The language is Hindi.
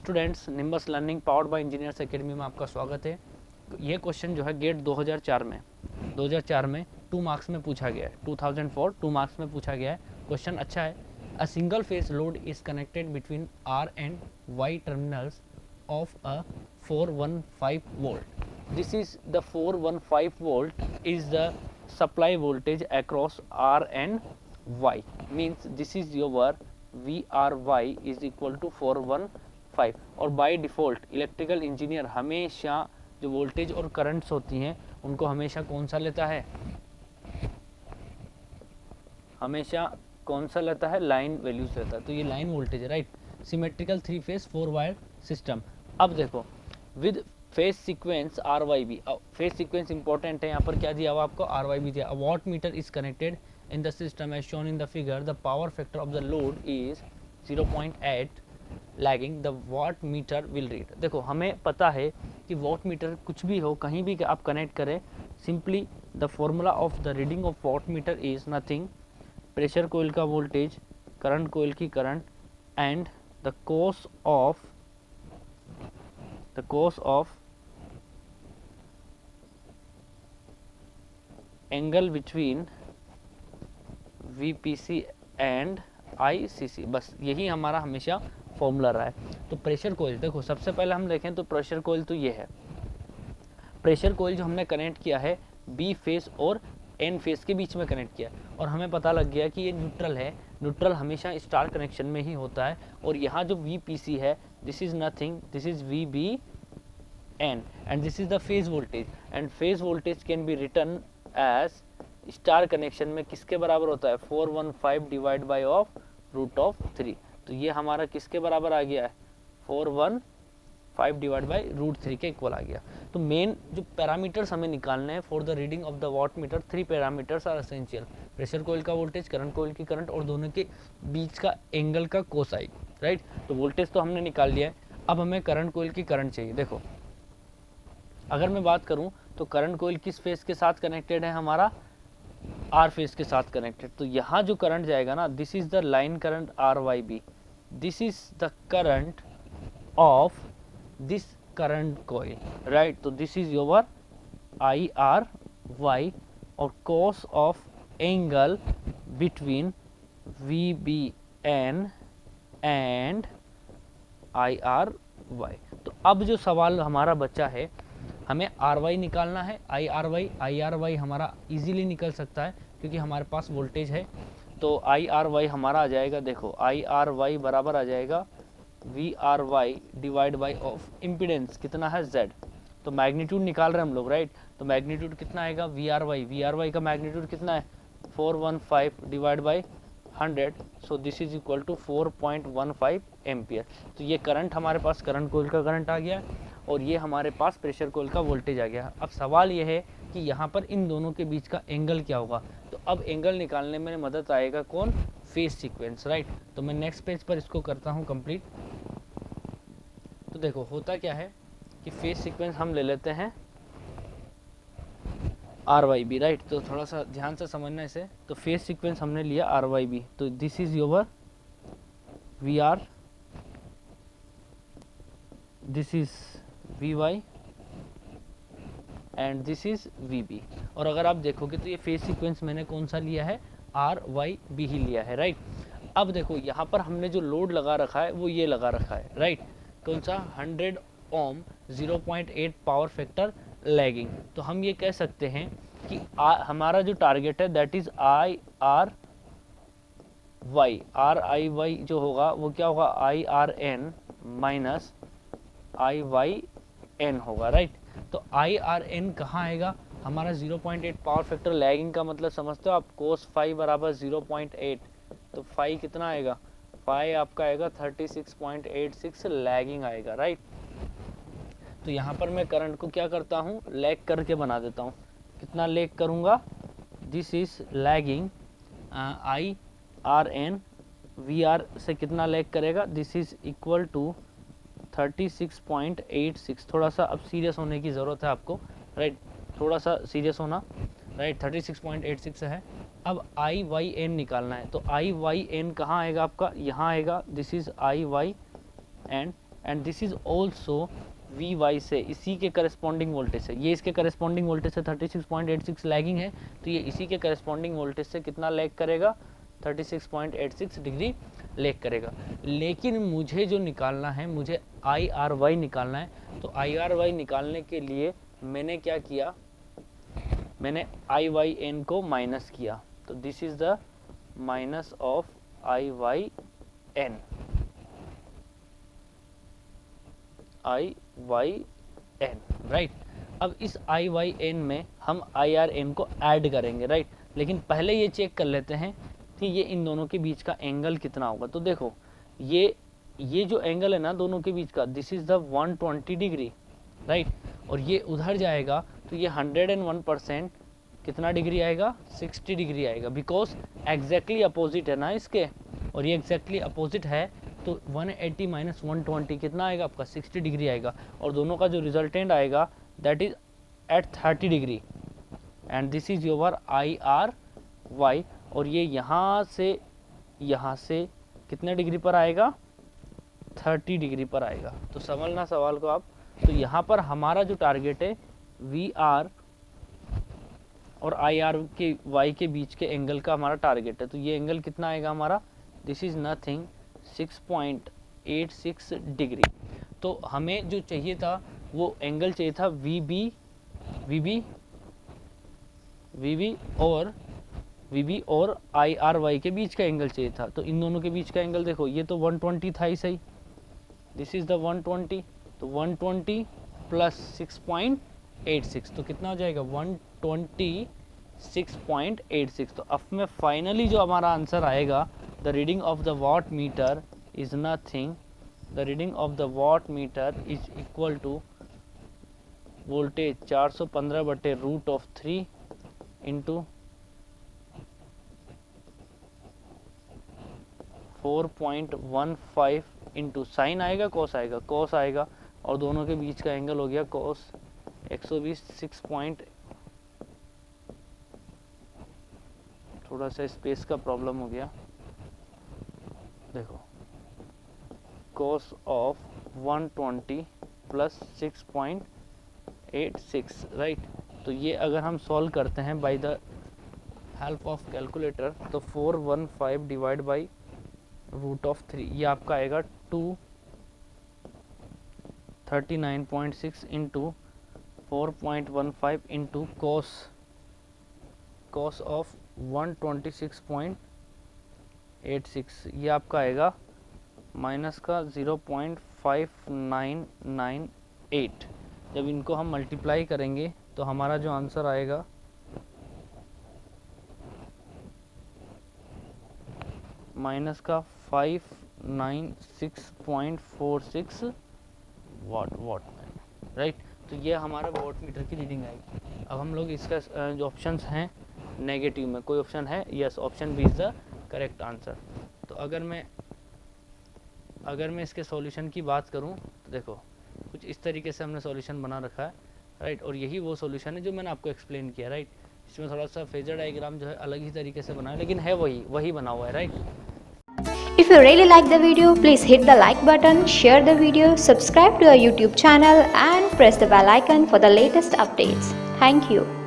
Students, nimbus learning powered by engineers academy में आपका स्वागत है। ये क्वेश्चन जो है गेट 2004 में 2 मार्क्स में पूछा गया है। 2004 2 मार्क्स में पूछा गया है। क्वेश्चन अच्छा है। A single phase load is connected between R and Y terminals of a 415 volt. This is the 415 volt is the supply voltage across R and Y. Means this is your VRY is equal to 415. और बाय डिफ़ॉल्ट इलेक्ट्रिकल इंजीनियर हमेशा जो वोल्टेज और करंट्स होती हैं उनको हमेशा कौन सा लेता है, हमेशा कौन सा लेता है, लाइन वैल्यूज लेता है। तो ये लाइन वोल्टेज है, right. Symmetrical 3 phase 4 wire system. अब देखो with phase sequence R Y B, phase sequence important है। यहाँ पर क्या दिया हुआ आपको, आर वाई बी दिया। Watt meter is connected in the system as shown in the figure. The power factor of the load is 0.8 lagging the watt meter will read. देखो हमें पता है कि वॉट मीटर कुछ भी हो, कहीं भी आप कनेक्ट करें, simply the formula of the reading of watt meter is nothing, pressure coil का वोल्टेज, करंट कोयल की current, and the cos of angle between VPC and ICC। बस यही हमारा हमेशा फॉर्मूला रहा है। तो प्रेशर कोयल, देखो सबसे पहले हम देखें तो प्रेशर कोयल तो ये है। प्रेशर कोयल जो हमने कनेक्ट किया है B फेस और N फेस के बीच में कनेक्ट किया, और हमें पता लग गया कि ये न्यूट्रल है। न्यूट्रल हमेशा स्टार कनेक्शन में ही होता है। और यहाँ जो VPC है, this is nothing, this is VBN and this is the phase voltage. And phase voltage can be written as star connection में किसके बराबर होता है, 415 divide by of root of 3। तो ये हमारा किसके बराबर आ गया है, 415 डिवाइड बाय रूट 3 के इक्वल आ गया। तो मेन जो पैरामीटर्स हमें निकालने हैं for the reading of the watt meter, 3 parameters are essential. Pressure coil का वोल्टेज, करंट कोयल की करंट, और दोनों के बीच का एंगल का कोसाइन, राइट। तो वोल्टेज तो हमने निकाल लिया है। अब हमें करंट कोयल की करंट चाहिए। देखो अगर मैं बात करूं तो करंट कोयल किस फेज के साथ कनेक्टेड है, हमारा आर फेज के साथ कनेक्टेड। तो यहाँ जो करंट जाएगा ना, this is the line current RYB, this is the current of this current coil, right. तो दिस इज योर IRY और cos of angle between VBN and IRY। तो अब जो सवाल हमारा बचा है, हमें RY निकालना है। IRY हमारा इजीली निकल सकता है क्योंकि हमारे पास वोल्टेज है। तो IRY हमारा आ जाएगा, देखो IRY बराबर आ जाएगा VRY divide by of impedance कितना है Z। तो मैग्नीट्यूड निकाल रहे हैं हम लोग, राइट। तो मैग्नीट्यूड कितना आएगा, VRY का मैग्नीट्यूड कितना है, 415 divide by 100। So this is equal to 4.15 ampere. तो ये करंट हमारे पास करंट कोयल का करंट आ गया, और ये हमारे पास प्रेशर कोयल का वोल्टेज आ गया। अब सवाल ये है कि यहाँ पर इन दोनों के बीच का एंगल क्या होगा। तो अब एंगल निकालने में मदद आएगा कौन, फेज सीक्वेंस, राइट। तो मैं नेक्स्ट पेज पर इसको करता हूँ कंप्लीट। तो देखो होता क्या है कि फेज सीक्वेंस हम ले लेते हैं RYB, राइट। तो थोड़ा सा ध्यान से समझना इसे। तो फेज सीक्वेंस हमने लिया RYB, तो this is your VR, this is VY and this is VB। और अगर आप देखोगे तो ये फेज सीक्वेंस मैंने कौन सा लिया है, RYB ही लिया है, राइट। अब देखो यहाँ पर हमने जो लोड लगा रखा है वो ये लगा रखा है, राइट। कौन सा, 100 ओम, 0.8 पावर फैक्टर लैगिंग। तो हम ये कह सकते हैं कि हमारा जो टारगेट है दैट इज RIY जो होगा वो क्या होगा, IRN माइनस IYN होगा, राइट। तो IRN कहाँ आएगा, हमारा 0.8 पावर फैक्टर लैगिंग का मतलब समझते हो आप, कोस फाई बराबर 0.8। तो फाई कितना आएगा, फाई आपका आएगा 36.86 लैगिंग आएगा, राइट। तो यहाँ पर मैं करंट को क्या करता हूँ, लैग करके बना देता हूँ। कितना लैग करूँगा, this is lagging IRN, VR से कितना लैग करेगा, दिस इज इक्वल टू 36.86। थोड़ा सा अब सीरियस होने की ज़रूरत है आपको, राइट। थोड़ा सा सीरियस होना, राइट। 36.86 है। अब IYN निकालना है। तो IYN कहाँ आएगा आपका, यहाँ आएगा, this is IY and and this is also V Y से इसी के करस्पॉन्डिंग वोल्टेज से, ये इसके करस्पॉन्डिंग वोल्टेज से 36.86 लैगिंग है, तो ये इसी के करस्पॉन्डिंग वोल्टेज से कितना लैग करेगा, 36.86 डिग्री लैग करेगा। लेकिन मुझे जो निकालना है, मुझे आई आर वाई निकालना है, तो आई आर वाई निकालने के लिए मैंने क्या किया, मैंने आई वाई एन को माइनस किया, तो this is the minus of I Y N, I Y N, right. अब इस आई वाई एन में हम आई आर एन को ऐड करेंगे, राइट। लेकिन पहले ये चेक कर लेते हैं कि ये इन दोनों के बीच का एंगल कितना होगा। तो देखो ये जो एंगल है ना दोनों के बीच का, this is the 120 degree, right. और ये उधर जाएगा तो ये 101% कितना डिग्री आएगा, 60 डिग्री आएगा, बिकॉज एग्जैक्टली अपोजिट है ना इसके, और ये एग्जैक्टली अपोजिट है, तो 180 माइनस 120 कितना आएगा आपका, 60 डिग्री आएगा। और दोनों का जो रिजल्टेंट आएगा that is at 30 degree, and this is your I R Y. और ये यहाँ से कितने डिग्री पर आएगा, 30 डिग्री पर आएगा। तो समझना सवाल को आप। तो यहाँ पर हमारा जो टारगेट है वी आर और आई आर के वाई के बीच के एंगल का हमारा टारगेट है। तो ये एंगल कितना आएगा हमारा, दिस इज नथिंग 6.86 डिग्री। तो हमें जो चाहिए था वो एंगल चाहिए था वी बी और आई आर वाई के बीच का एंगल चाहिए था। तो इन दोनों के बीच का एंगल देखो, ये तो 120 था ही सही, दिस इज द 120, तो 120 प्लस 6.86 तो कितना हो जाएगा 126.86। तो अब में फाइनली जो हमारा आंसर आएगा, the reading of the watt meter is nothing, the reading of the watt meter is equal to voltage 415/√3 into 4.15 into sine आएगा कॉस आएगा, कॉस आएगा, और दोनों के बीच का एंगल हो गया कॉस 120 थोड़ा सा स्पेस का प्रॉब्लम हो गया, देखो cos ऑफ 120 प्लस 6.86, राइट। तो ये अगर हम सॉल्व करते हैं by the help of calculator, तो 415 डिवाइड बाई √3, ये आपका आएगा 239.6 इंटू 4.15 इंटू कॉस ऑफ 126.86, ये आपका आएगा माइनस का 0.5998। जब इनको हम मल्टीप्लाई करेंगे तो हमारा जो आंसर आएगा माइनस का 596.46 वाट, राइट। तो ये हमारा वाट मीटर की रीडिंग आएगी। अब हम लोग इसका जो ऑप्शंस हैं नेगेटिव में कोई ऑप्शन है, yes, option B is the correct answer. तो अगर मैं इसके सॉल्यूशन की बात करूं तो देखो कुछ इस तरीके से हमने सॉल्यूशन बना रखा है, राइट। और यही वो सॉल्यूशन है जो मैंने आपको एक्सप्लेन किया, राइट। इसमें थोड़ा सा फेजर डायग्राम जो है अलग ही तरीके से बना है, लेकिन है वही बना हुआ है, right. If you really like the video, please hit the like button, share the video, subscribe to our YouTube channel and press the bell icon for the latest updates. Thank you.